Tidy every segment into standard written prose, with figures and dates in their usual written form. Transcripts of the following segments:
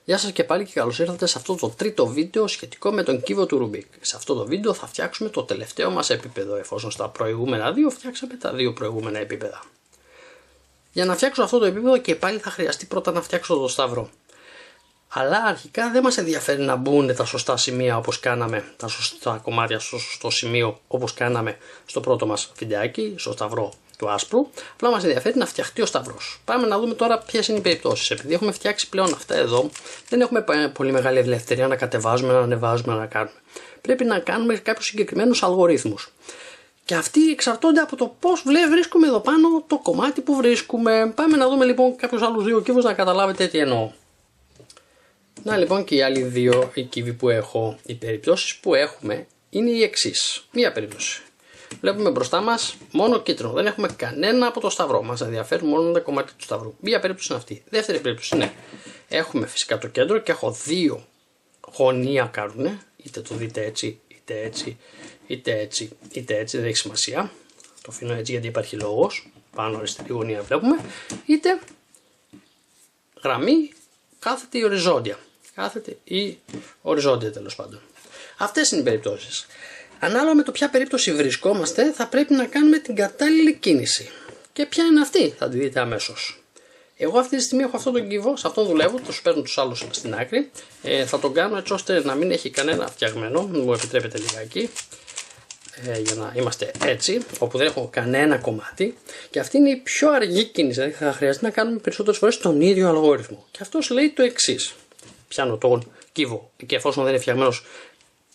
Γεια σας και πάλι και καλώς ήρθατε σε αυτό το τρίτο βίντεο σχετικό με τον κύβο του Rubik. Σε αυτό το βίντεο θα φτιάξουμε το τελευταίο μας επίπεδο, εφόσον στα προηγούμενα δύο φτιάξαμε τα δύο προηγούμενα επίπεδα. Για να φτιάξω αυτό το επίπεδο και πάλι θα χρειαστεί πρώτα να φτιάξω το σταυρό. Αλλά αρχικά δεν μας ενδιαφέρει να μπουν τα σωστά σημεία όπως κάναμε, τα σωστά κομμάτια στο σωστό σημείο όπως κάναμε στο πρώτο μας βιντεάκι, στο σταυρό του άσπρου. Απλά μας ενδιαφέρει να φτιαχτεί ο σταυρός. Πάμε να δούμε τώρα ποιες είναι οι περιπτώσεις. Επειδή έχουμε φτιάξει πλέον αυτά εδώ, δεν έχουμε πολύ μεγάλη ελευθερία να κατεβάζουμε, να ανεβάζουμε, να κάνουμε. Πρέπει να κάνουμε κάποιους συγκεκριμένους αλγορίθμους. Και αυτοί εξαρτώνται από το πώς βρίσκουμε εδώ πάνω το κομμάτι που βρίσκουμε. Πάμε να δούμε λοιπόν κάποιους άλλους δύο κύβους να καταλάβετε τι εννοώ. Να λοιπόν και οι άλλοι δύο οι κύβοι που έχω, οι περιπτώσεις που έχουμε είναι οι εξής. Μία περίπτωση. Βλέπουμε μπροστά μας μόνο κίτρινο, δεν έχουμε κανένα από το σταυρό. Μας ενδιαφέρει μόνο τα κομμάτια του σταυρού. Μία περίπτωση είναι αυτή. Δεύτερη περίπτωση είναι έχουμε φυσικά το κέντρο και έχω δύο γωνία κάνουν. Είτε το δείτε έτσι, είτε έτσι, είτε έτσι, είτε έτσι, δεν έχει σημασία. Το αφήνω έτσι γιατί υπάρχει λόγος. Πάνω αριστερή γωνία βλέπουμε. Είτε γραμμή κάθετη ή οριζόντια. Κάθετη ή οριζόντια τέλος πάντων. Αυτές είναι οι περιπτώσεις. Ανάλογα με το ποια περίπτωση βρισκόμαστε θα πρέπει να κάνουμε την κατάλληλη κίνηση. Και ποια είναι αυτή θα τη δείτε αμέσως. Εγώ αυτή τη στιγμή έχω αυτόν τον κύβο, σε αυτόν δουλεύω, τους παίρνω τους άλλους στην άκρη. Θα τον κάνω έτσι ώστε να μην έχει κανένα φτιαγμένο, μου επιτρέπετε λιγάκι. Για να είμαστε έτσι, όπου δεν έχω κανένα κομμάτι. Και αυτή είναι η πιο αργή κίνηση, δηλαδή θα χρειαστεί να κάνουμε περισσότερες φορές τον ίδιο αλγόριθμο. Και αυτός λέει το εξής. Πιάνω τον κύβο και εφόσον δεν είναι φτιαγμένος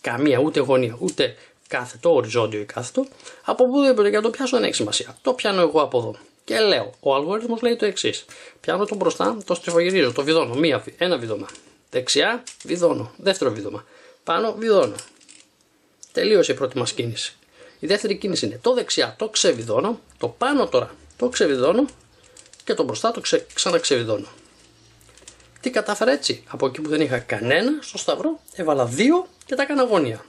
καμία ούτε γωνία ούτε κάθετο, οριζόντιο ή κάθετο, από πού για το πιάσω δεν έχει σημασία. Το πιάνω εγώ από εδώ. Και λέω, ο αλγόριθμος λέει το εξής. Πιάνω τον μπροστά, το στριφογυρίζω, το βιδώνω. Ένα βίδωμα. Δεξιά, βιδώνω. Δεύτερο βίδωμα. Πάνω, βιδώνω. Τελείωσε η πρώτη μας κίνηση. Η δεύτερη κίνηση είναι το δεξιά, το ξεβιδώνω. Το πάνω τώρα, το ξεβιδώνω. Και το μπροστά το ξαναξεβιδώνω. Τι κατάφερα έτσι? Από εκεί που δεν είχα κανένα στο σταυρό, έβαλα δύο και τα έκανα γωνία.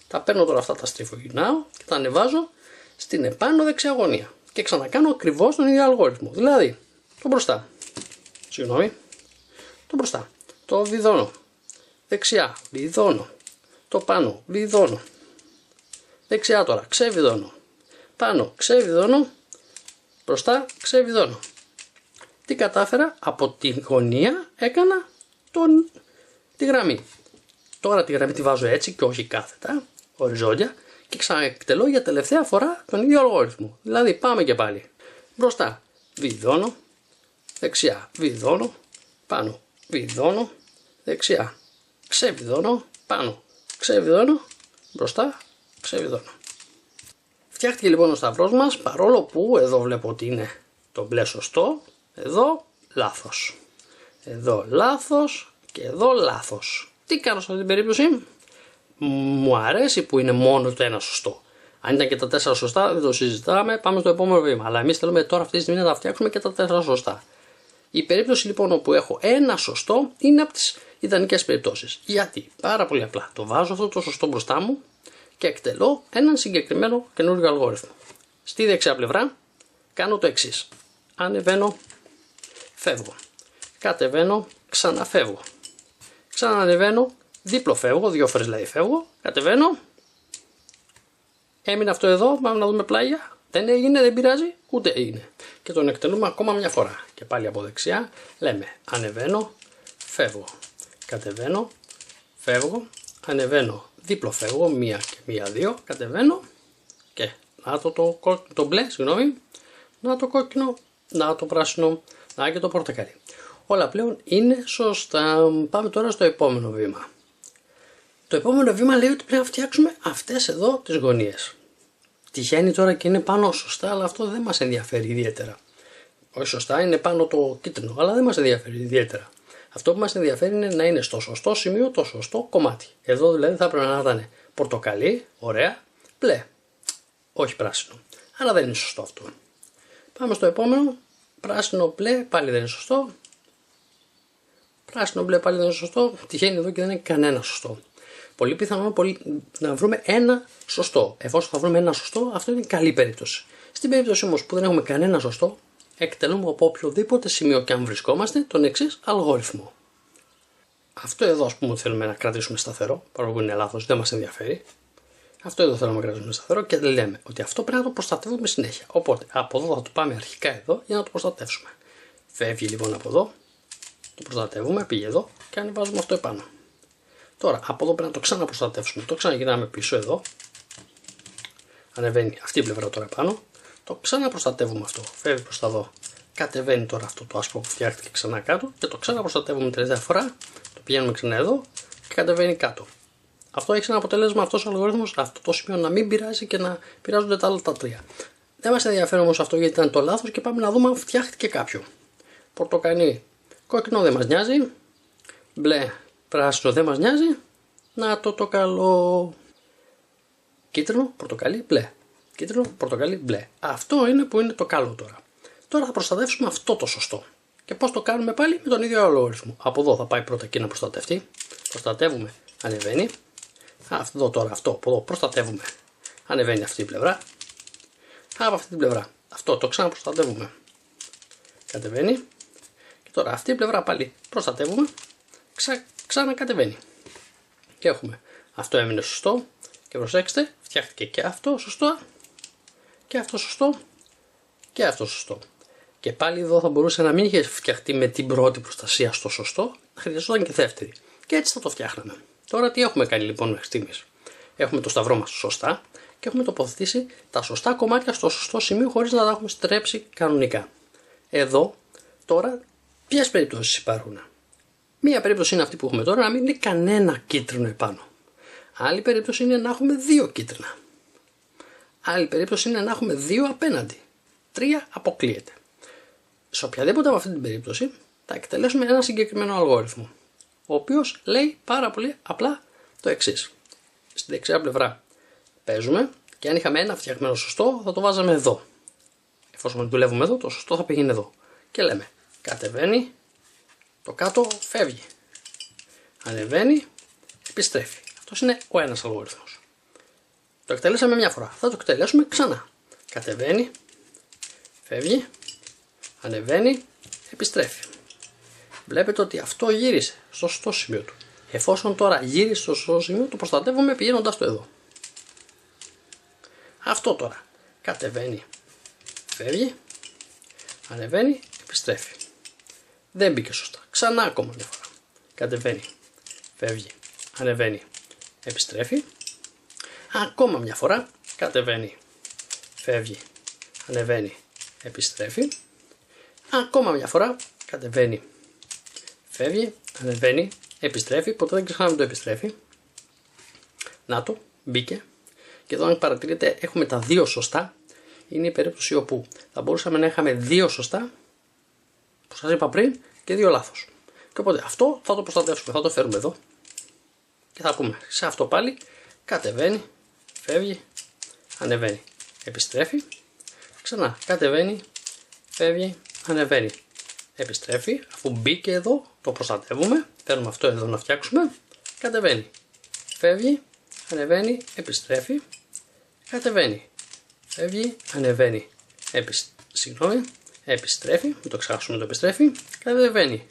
Τα παίρνω τώρα αυτά, τα στριφογυρνάω και τα ανεβάζω στην επάνω δεξιά γωνία. Και ξανακάνω ακριβώς τον ίδιο αλγόριθμο. Δηλαδή, το μπροστά. Το μπροστά. Το βιδώνω. Δεξιά, βιδώνω. Το πάνω, βιδώνω. Δεξιά τώρα, ξεβιδώνω. Πάνω, ξεβιδώνω. Μπροστά, ξεβιδώνω. Τι κατάφερα? Από τη γωνία έκανα τη γραμμή. Τώρα τη γραμμή τη βάζω έτσι και όχι κάθετα, οριζόντια, και ξαναεκτελώ για τελευταία φορά τον ίδιο αλγόριθμο. Δηλαδή πάμε και πάλι. Μπροστά, βιδώνω. Δεξιά, βιδώνω. Πάνω, βιδώνω. Δεξιά, ξεβιδώνω. Πάνω, ξεβιδώνω. Μπροστά, ξεβιδώνω. Φτιάχτηκε λοιπόν ο σταυρός μας, παρόλο που εδώ βλέπω ότι είναι το μπλε σωστό, εδώ λάθος. Εδώ λάθος και εδώ λάθος. Τι κάνω σε αυτή την περίπτωση? Μου αρέσει που είναι μόνο το ένα σωστό. Αν ήταν και τα 4 σωστά δεν το συζητάμε, πάμε στο επόμενο βήμα. Αλλά εμείς θέλουμε τώρα αυτή τη στιγμή να τα φτιάξουμε και τα 4 σωστά. Η περίπτωση λοιπόν όπου έχω ένα σωστό είναι από τις ιδανικές περιπτώσεις. Γιατί? Πάρα πολύ απλά. Το βάζω αυτό το σωστό μπροστά μου και εκτελώ έναν συγκεκριμένο καινούργιο αλγόριθμο. Στη δεξιά πλευρά κάνω το εξής. Ανεβαίνω, φεύγω. Κατεβαίνω, ξαναφεύγω. Ξανανεβαίνω, δίπλο φεύγω, 2 φορές δηλαδή φεύγω. Κατεβαίνω. Έμεινε αυτό εδώ, πάμε να δούμε πλάγια. Δεν έγινε, δεν πειράζει, ούτε έγινε. Και τον εκτελούμε ακόμα μια φορά. Και πάλι από δεξιά λέμε ανεβαίνω, φεύγω. Κατεβαίνω, φεύγω. Ανεβαίνω, δίπλο φεύγω, 1 και 1, 2. Κατεβαίνω και να το μπλε, συγγνώμη. Να το κόκκινο, να το πράσινο, να και το πορτοκαλί. Όλα πλέον είναι σωστά. Πάμε τώρα στο επόμενο βήμα. Το επόμενο βήμα λέει ότι πρέπει να φτιάξουμε αυτές εδώ τις γωνίες. Τυχαίνει τώρα και είναι πάνω σωστά, αλλά αυτό δεν μας ενδιαφέρει ιδιαίτερα. Όχι σωστά, είναι πάνω το κίτρινο, αλλά δεν μας ενδιαφέρει ιδιαίτερα. Αυτό που μας ενδιαφέρει είναι να είναι στο σωστό σημείο το σωστό κομμάτι. Εδώ δηλαδή θα πρέπει να ήταν πορτοκαλί, ωραία, μπλε, όχι πράσινο. Αλλά δεν είναι σωστό αυτό. Πάμε στο επόμενο. Πράσινο μπλε, πάλι δεν είναι σωστό. Πράσινο μπλε, πάλι δεν είναι σωστό. Τυχαίνει εδώ και δεν είναι κανένα σωστό. Πολύ πιθανό να βρούμε ένα σωστό. Εφόσον θα βρούμε ένα σωστό, αυτό είναι καλή περίπτωση. Στην περίπτωση όμως που δεν έχουμε κανένα σωστό, εκτελούμε από οποιοδήποτε σημείο και αν βρισκόμαστε τον εξής αλγόριθμο. αυτό εδώ ας πούμε ότι θέλουμε να κρατήσουμε σταθερό, παρόλο που είναι λάθος, δεν μας ενδιαφέρει. Αυτό εδώ θέλουμε να κρατήσουμε σταθερό και λέμε ότι αυτό πρέπει να το προστατεύουμε συνέχεια. Οπότε από εδώ θα το πάμε αρχικά εδώ για να το προστατεύσουμε. Φεύγει λοιπόν από εδώ, το προστατεύουμε, πήγε εδώ και ανεβάζουμε αυτό επάνω. Τώρα από εδώ πρέπει να το ξαναπροστατεύσουμε, το ξαναγυρνάμε πίσω εδώ. Ανεβαίνει αυτή η πλευρά τώρα επάνω, το ξαναπροστατεύουμε αυτό, φεύγει προς τα εδώ. Κατεβαίνει τώρα αυτό το άσπρο που φτιάχτηκε ξανά κάτω και το ξαναπροστατεύουμε τελευταία φορά, το πηγαίνουμε ξανά εδώ και κατεβαίνει κάτω. Αυτό έχει σαν αποτέλεσμα αυτός ο αλγόριθμος, αυτό το σημείο να μην πειράζει και να πειράζονται τα άλλα τα τρία. Δεν μας ενδιαφέρει όμως αυτό γιατί ήταν το λάθος και πάμε να δούμε αν φτιάχτηκε κάποιο. Πορτοκαλί, κόκκινο δεν μας νοιάζει, μπλε, πράσινο δεν μας νοιάζει, να το καλό. Κίτρινο, πορτοκαλί, μπλε. Κίτρινο, πορτοκαλί, μπλε. Αυτό είναι που είναι το καλό τώρα. Τώρα θα προστατεύσουμε αυτό το σωστό. Και πώς το κάνουμε πάλι με τον ίδιο αλγόριθμο. Από εδώ θα πάει πρώτα εκεί να προστατευτεί. Προστατεύουμε, ανεβαίνει. Αυτό τώρα, αυτό από εδώ προστατεύουμε. Ανεβαίνει αυτή η πλευρά. Από αυτή την πλευρά. Αυτό το ξαναπροστατεύουμε. Κατεβαίνει. Και τώρα αυτή η πλευρά πάλι προστατεύουμε. Ξανακατεβαίνει. Και έχουμε. Αυτό έμεινε σωστό. Και προσέξτε, φτιάχτηκε και αυτό σωστό. Και αυτό σωστό. Και αυτό σωστό. Και πάλι εδώ θα μπορούσε να μην είχε φτιαχτεί με την πρώτη προστασία στο σωστό, χρειαζόταν και δεύτερη. Και έτσι θα το φτιάχναμε. Τώρα τι έχουμε κάνει λοιπόν μέχρι στιγμής. Έχουμε το σταυρό μας σωστά και έχουμε τοποθετήσει τα σωστά κομμάτια στο σωστό σημείο χωρίς να τα έχουμε στρέψει κανονικά. Εδώ τώρα ποιες περιπτώσεις υπάρχουν. Μία περίπτωση είναι αυτή που έχουμε τώρα, να μην είναι κανένα κίτρινο επάνω. Άλλη περίπτωση είναι να έχουμε δύο κίτρινα. Άλλη περίπτωση είναι να έχουμε δύο απέναντι. Τρία αποκλείεται. Σε οποιαδήποτε από αυτή την περίπτωση θα εκτελέσουμε ένα συγκεκριμένο αλγόριθμο, ο οποίος λέει πάρα πολύ απλά το εξής. Στην δεξιά πλευρά παίζουμε και αν είχαμε ένα φτιαγμένο σωστό θα το βάζαμε εδώ. Εφόσον δουλεύουμε εδώ, το σωστό θα πηγαίνει εδώ. Και λέμε κατεβαίνει, το κάτω φεύγει. Ανεβαίνει, επιστρέφει. Αυτός είναι ο ένας αλγόριθμος. Το εκτελέσαμε μια φορά, θα το εκτελέσουμε ξανά. Κατεβαίνει, φεύγει, ανεβαίνει, επιστρέφει. Βλέπετε ότι αυτό γύρισε στο σωστό σημείο του. Εφόσον τώρα γύρισε στο σωστό σημείο, το προστατεύουμε πηγαίνοντας το εδώ. Αυτό τώρα κατεβαίνει, φεύγει, ανεβαίνει, επιστρέφει. Δεν μπήκε σωστά. Ξανά ακόμα μια φορά. Κατεβαίνει, φεύγει, ανεβαίνει, επιστρέφει. Ακόμα μια φορά κατεβαίνει, φεύγει, ανεβαίνει, επιστρέφει. Ακόμα μια φορά κατεβαίνει, φεύγει, ανεβαίνει, επιστρέφει. Ποτέ δεν ξεχνάμε το επιστρέφει. Να το, μπήκε. Και εδώ αν παρατηρείτε έχουμε τα δύο σωστά. Είναι η περίπτωση όπου θα μπορούσαμε να είχαμε δύο σωστά, που σας είπα πριν, και δύο λάθος. Και οπότε αυτό θα το προστατεύσουμε, θα το φέρουμε εδώ. Και θα πούμε σε αυτό πάλι κατεβαίνει, φεύγει, ανεβαίνει, επιστρέφει. Ξανά κατεβαίνει, φεύγει, ανεβαίνει, επιστρέφει. Αφού μπήκε εδώ το προστατεύουμε, παίρνουμε αυτό εδώ να φτιάξουμε. Κατεβαίνει, φεύγει, ανεβαίνει, επιστρέφει. Κατεβαίνει, φεύγει, ανεβαίνει, επιστρέφει. Μην το ξεχάσουμε το επιστρέφει. Κατεβαίνει,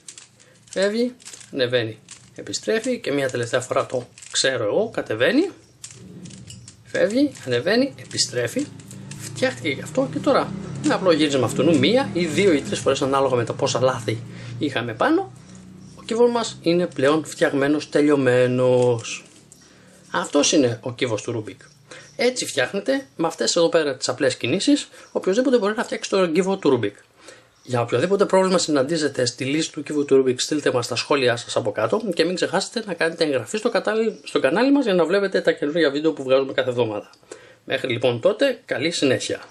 φεύγει, ανεβαίνει, επιστρέφει. Και μια τελευταία φορά το ξέρω εγώ. Κατεβαίνει, φεύγει, ανεβαίνει, επιστρέφει. Φτιάχτηκε και αυτό και τώρα με απλό γύρισμα αυτού μία ή δύο ή τρεις φορές ανάλογα με τα πόσα λάθη είχαμε πάνω. Ο κύβος μας είναι πλέον φτιαγμένος, τελειωμένος. Αυτός είναι ο κύβος του Rubik. Έτσι φτιάχνεται με αυτές εδώ πέρα τις απλές κινήσεις. Οποιοςδήποτε μπορεί να φτιάξει τον κύβο του Rubik. Για οποιοδήποτε πρόβλημα συναντήσετε στη λύση του κύβου του Rubik, στείλτε μας τα σχόλιά σας από κάτω και μην ξεχάσετε να κάνετε εγγραφή στο κανάλι μας για να βλέπετε τα καινούργια βίντεο που βγάζουμε κάθε εβδομάδα. Μέχρι λοιπόν τότε, καλή συνέχεια.